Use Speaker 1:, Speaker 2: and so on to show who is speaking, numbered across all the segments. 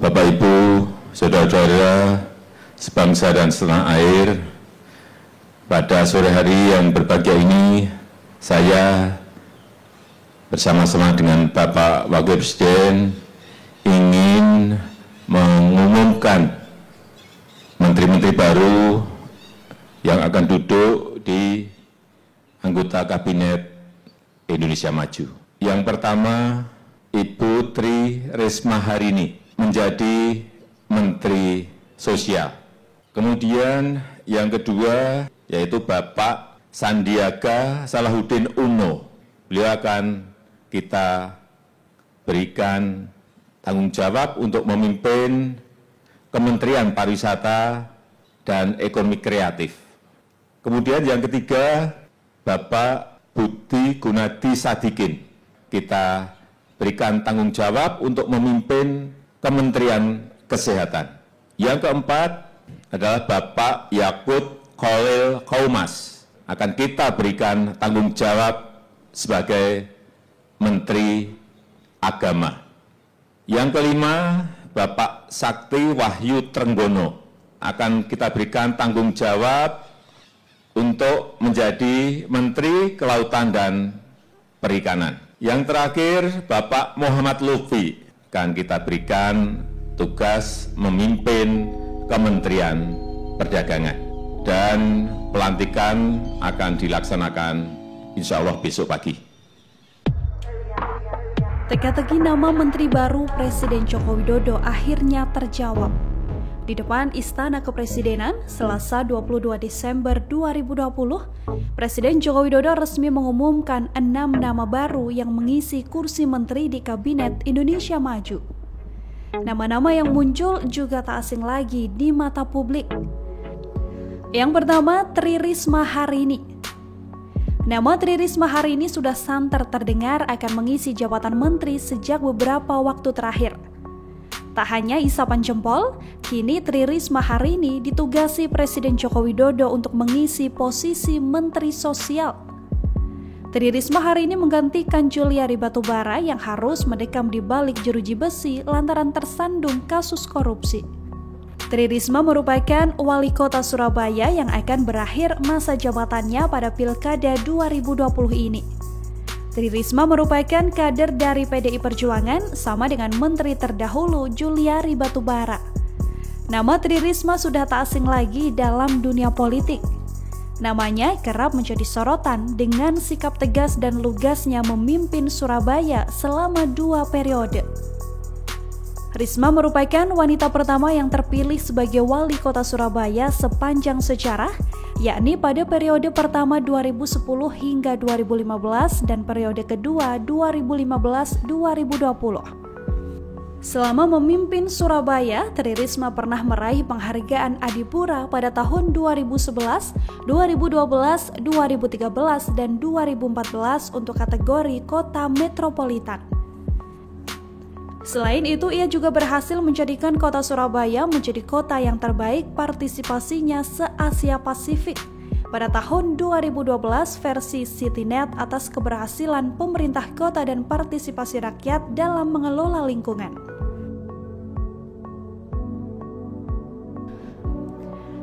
Speaker 1: Bapak Ibu, saudara-saudara sebangsa dan setanah air, pada sore hari yang berbahagia ini, saya bersama-sama dengan Bapak Wakil Presiden ingin mengumumkan menteri-menteri baru yang akan duduk di anggota Kabinet Indonesia Maju. Yang pertama, Ibu Tri Risma Harini menjadi Menteri Sosial. Kemudian yang kedua yaitu Bapak Sandiaga Salahuddin Uno. Beliau akan kita berikan tanggung jawab untuk memimpin Kementerian Pariwisata dan Ekonomi Kreatif. Kemudian yang ketiga, Bapak Budi Gunadi Sadikin. Kita berikan tanggung jawab untuk memimpin Kementerian Kesehatan. Yang keempat adalah Bapak Yakut Khalil Qaumas. Akan kita berikan tanggung jawab sebagai Menteri Agama. Yang kelima, Bapak Sakti Wahyu Trenggono. Akan kita berikan tanggung jawab untuk menjadi Menteri Kelautan dan Perikanan. Yang terakhir, Bapak Muhammad Lutfi akan kita berikan tugas memimpin Kementerian Perdagangan. Dan pelantikan akan dilaksanakan insya Allah besok pagi.
Speaker 2: Teka-teki nama Menteri baru Presiden Joko Widodo akhirnya terjawab. Di depan Istana Kepresidenan, Selasa 22 Desember 2020, Presiden Joko Widodo resmi mengumumkan 6 nama baru yang mengisi kursi menteri di Kabinet Indonesia Maju. Nama-nama yang muncul juga tak asing lagi di mata publik. Yang pertama, Tri Risma Harini. Nama Tri Risma Harini sudah santer terdengar akan mengisi jabatan menteri sejak beberapa waktu terakhir. Tak hanya isapan jempol, kini Tri Risma Harini ditugasi Presiden Joko Widodo untuk mengisi posisi Menteri Sosial. Tri Risma Harini menggantikan Juliari Batubara yang harus mendekam di balik jeruji besi lantaran tersandung kasus korupsi. Tri Risma merupakan wali kota Surabaya yang akan berakhir masa jabatannya pada Pilkada 2020 ini. Tri Risma merupakan kader dari PDI Perjuangan sama dengan menteri terdahulu Juliari Batubara. Nama Tri Risma sudah tak asing lagi dalam dunia politik. Namanya kerap menjadi sorotan dengan sikap tegas dan lugasnya memimpin Surabaya selama 2 periode. Risma merupakan wanita pertama yang terpilih sebagai wali kota Surabaya sepanjang sejarah, yakni pada periode pertama 2010 hingga 2015 dan periode kedua 2015-2020. Selama memimpin Surabaya, Tri Risma pernah meraih penghargaan Adipura pada tahun 2011, 2012, 2013, dan 2014 untuk kategori kota metropolitan. Selain itu, ia juga berhasil menjadikan kota Surabaya menjadi kota yang terbaik partisipasinya se-Asia Pasifik pada tahun 2012 versi CityNet atas keberhasilan pemerintah kota dan partisipasi rakyat dalam mengelola lingkungan.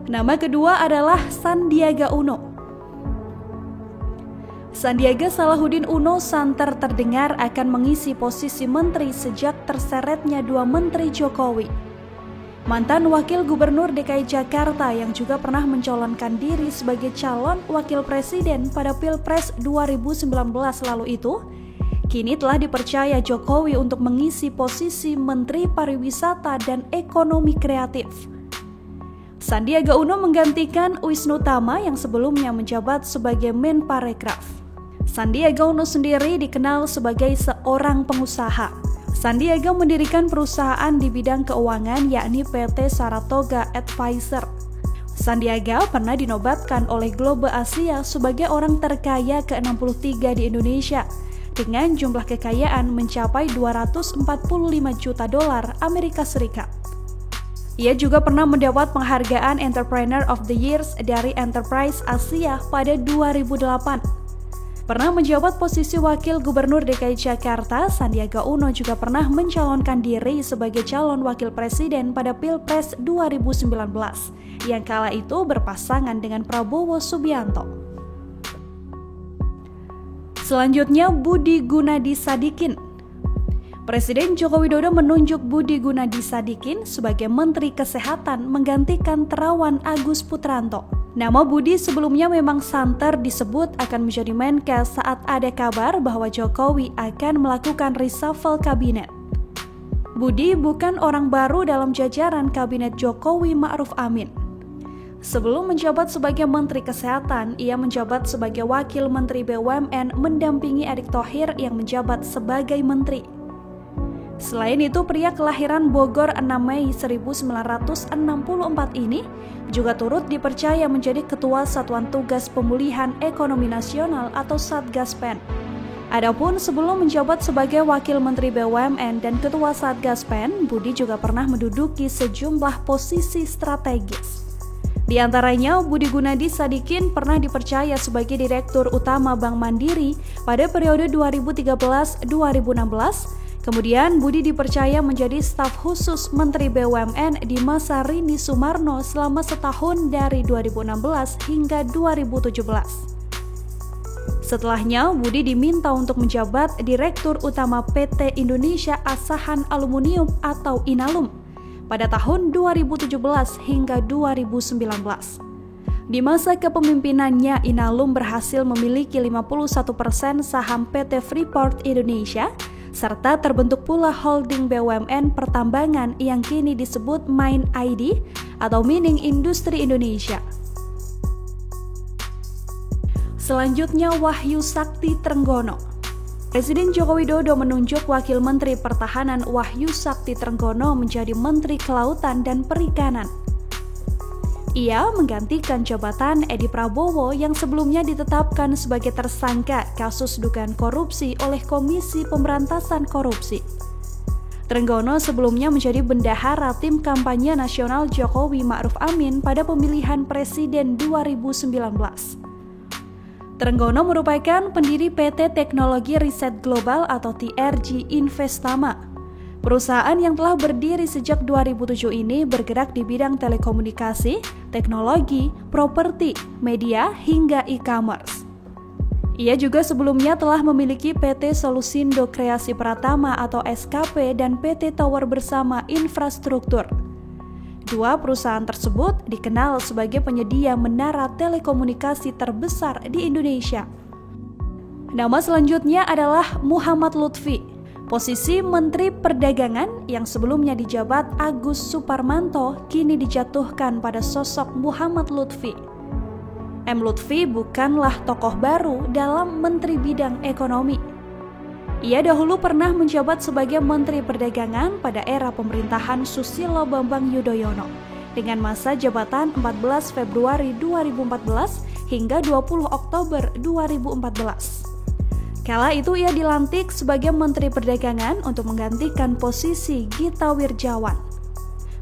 Speaker 2: Nama kedua adalah Sandiaga Uno. Sandiaga Salahuddin Uno santer terdengar akan mengisi posisi menteri sejak terseretnya 2 menteri Jokowi. Mantan Wakil Gubernur DKI Jakarta yang juga pernah mencalonkan diri sebagai calon wakil presiden pada Pilpres 2019 lalu itu, kini telah dipercaya Jokowi untuk mengisi posisi Menteri Pariwisata dan Ekonomi Kreatif. Sandiaga Uno menggantikan Wisnu Tama yang sebelumnya menjabat sebagai Menparekraf. Sandiaga Uno sendiri dikenal sebagai seorang pengusaha. Sandiaga mendirikan perusahaan di bidang keuangan yakni PT Saratoga Advisor. Sandiaga pernah dinobatkan oleh Globe Asia sebagai orang terkaya ke-63 di Indonesia dengan jumlah kekayaan mencapai 245 juta dolar Amerika Serikat. Ia juga pernah mendapat penghargaan Entrepreneur of the Year dari Enterprise Asia pada 2008. Pernah menjabat posisi Wakil Gubernur DKI Jakarta, Sandiaga Uno juga pernah mencalonkan diri sebagai calon wakil presiden pada Pilpres 2019, yang kala itu berpasangan dengan Prabowo Subianto. Selanjutnya, Budi Gunadi Sadikin. Presiden Joko Widodo menunjuk Budi Gunadi Sadikin sebagai Menteri Kesehatan menggantikan Terawan Agus Putranto. Nama Budi sebelumnya memang santer disebut akan menjadi Menkes saat ada kabar bahwa Jokowi akan melakukan reshuffle kabinet. Budi bukan orang baru dalam jajaran kabinet Jokowi Ma'ruf Amin. Sebelum menjabat sebagai Menteri Kesehatan, ia menjabat sebagai Wakil Menteri BUMN mendampingi Erick Thohir yang menjabat sebagai Menteri. Selain itu, pria kelahiran Bogor 6 Mei 1964 ini juga turut dipercaya menjadi Ketua Satuan Tugas Pemulihan Ekonomi Nasional atau Satgaspen. Adapun sebelum menjabat sebagai Wakil Menteri BUMN dan Ketua Satgaspen, Budi juga pernah menduduki sejumlah posisi strategis. Di antaranya, Budi Gunadi Sadikin pernah dipercaya sebagai Direktur Utama Bank Mandiri pada periode 2013-2016. Kemudian Budi dipercaya menjadi staf khusus Menteri BUMN di masa Rini Sumarno selama setahun dari 2016 hingga 2017. Setelahnya, Budi diminta untuk menjabat Direktur Utama PT Indonesia Asahan Aluminium atau Inalum pada tahun 2017 hingga 2019. Di masa kepemimpinannya, Inalum berhasil memiliki 51% saham PT Freeport Indonesia, serta terbentuk pula holding BUMN pertambangan yang kini disebut Main ID atau Mining Industri Indonesia. Selanjutnya, Wahyu Sakti Trenggono. Presiden Joko Widodo menunjuk Wakil Menteri Pertahanan Wahyu Sakti Trenggono menjadi Menteri Kelautan dan Perikanan. Ia menggantikan jabatan Edi Prabowo yang sebelumnya ditetapkan sebagai tersangka kasus dugaan korupsi oleh Komisi Pemberantasan Korupsi. Trenggono sebelumnya menjadi bendahara tim kampanye nasional Jokowi Ma'ruf Amin pada pemilihan presiden 2019. Trenggono merupakan pendiri PT Teknologi Riset Global atau TRG Investama. Perusahaan yang telah berdiri sejak 2007 ini bergerak di bidang telekomunikasi, teknologi, properti, media, hingga e-commerce. Ia juga sebelumnya telah memiliki PT Solusindo Kreasi Pratama atau SKP dan PT Tower Bersama Infrastruktur. Dua perusahaan tersebut dikenal sebagai penyedia menara telekomunikasi terbesar di Indonesia. Nama selanjutnya adalah Muhammad Lutfi. Posisi Menteri Perdagangan yang sebelumnya dijabat Agus Suparmanto kini dijatuhkan pada sosok Muhammad Lutfi. M. Lutfi bukanlah tokoh baru dalam Menteri Bidang Ekonomi. Ia dahulu pernah menjabat sebagai Menteri Perdagangan pada era pemerintahan Susilo Bambang Yudhoyono dengan masa jabatan 14 Februari 2014 hingga 20 Oktober 2014. Kala itu ia dilantik sebagai Menteri Perdagangan untuk menggantikan posisi Gita Wirjawan.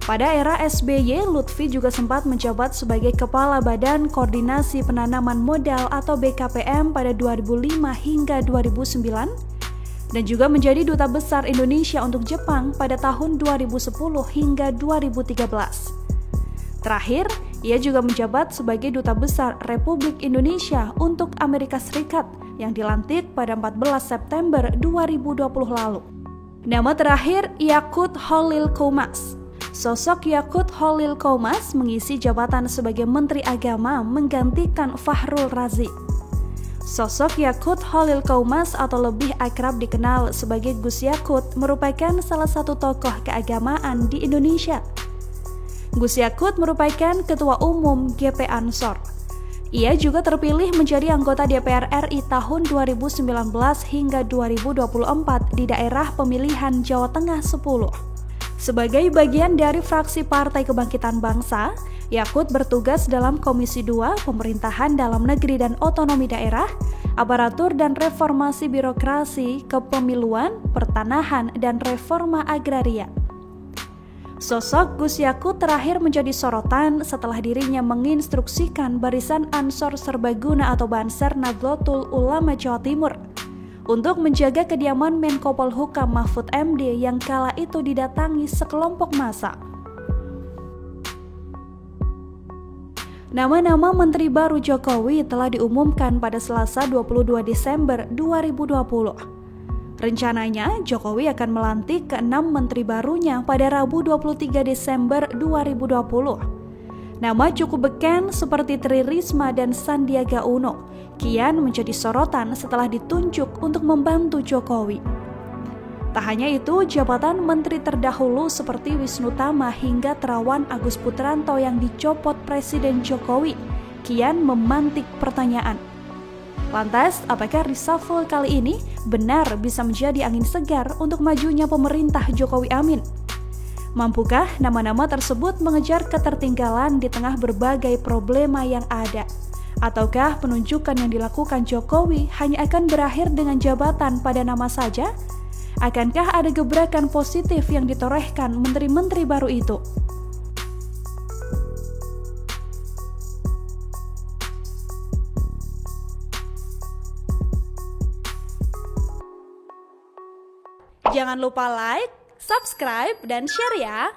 Speaker 2: Pada era SBY, Lutfi juga sempat menjabat sebagai Kepala Badan Koordinasi Penanaman Modal atau BKPM pada 2005 hingga 2009 dan juga menjadi Duta Besar Indonesia untuk Jepang pada tahun 2010 hingga 2013. Terakhir, ia juga menjabat sebagai Duta Besar Republik Indonesia untuk Amerika Serikat yang dilantik pada 14 September 2020 lalu. Nama terakhir Yakut Holil Komas. Sosok Yakut Holil Komas mengisi jabatan sebagai Menteri Agama menggantikan Fahrul Razi. Sosok Yakut Holil Komas atau lebih akrab dikenal sebagai Gus Yakut merupakan salah satu tokoh keagamaan di Indonesia. Gus Yakut merupakan Ketua Umum GP Ansor. Ia juga terpilih menjadi anggota DPR RI tahun 2019 hingga 2024 di daerah pemilihan Jawa Tengah 10. Sebagai bagian dari fraksi Partai Kebangkitan Bangsa, Yakut bertugas dalam Komisi 2 Pemerintahan Dalam Negeri dan Otonomi Daerah, Aparatur dan Reformasi Birokrasi, Kepemiluan, Pertanahan, dan Reforma Agraria. Sosok Gus Yakut terakhir menjadi sorotan setelah dirinya menginstruksikan Barisan Ansor Serbaguna atau Banser Nahdlatul Ulama Jawa Timur untuk menjaga kediaman Menko Polhukam Mahfud MD yang kala itu didatangi sekelompok massa. Nama-nama Menteri baru Jokowi telah diumumkan pada Selasa 22 Desember 2020. Rencananya, Jokowi akan melantik ke-6 menteri barunya pada Rabu 23 Desember 2020. Nama cukup beken seperti Tri Risma dan Sandiaga Uno kian menjadi sorotan setelah ditunjuk untuk membantu Jokowi. Tak hanya itu, jabatan menteri terdahulu seperti Wisnu Tama hingga Terawan Agus Putranto yang dicopot Presiden Jokowi kian memantik pertanyaan. Lantas, apakah reshuffle kali ini benar bisa menjadi angin segar untuk majunya pemerintah Jokowi Amin? Mampukah nama-nama tersebut mengejar ketertinggalan di tengah berbagai problema yang ada? Ataukah penunjukan yang dilakukan Jokowi hanya akan berakhir dengan jabatan pada nama saja? Akankah ada gebrakan positif yang ditorehkan menteri-menteri baru itu? Jangan lupa like, subscribe, dan share ya!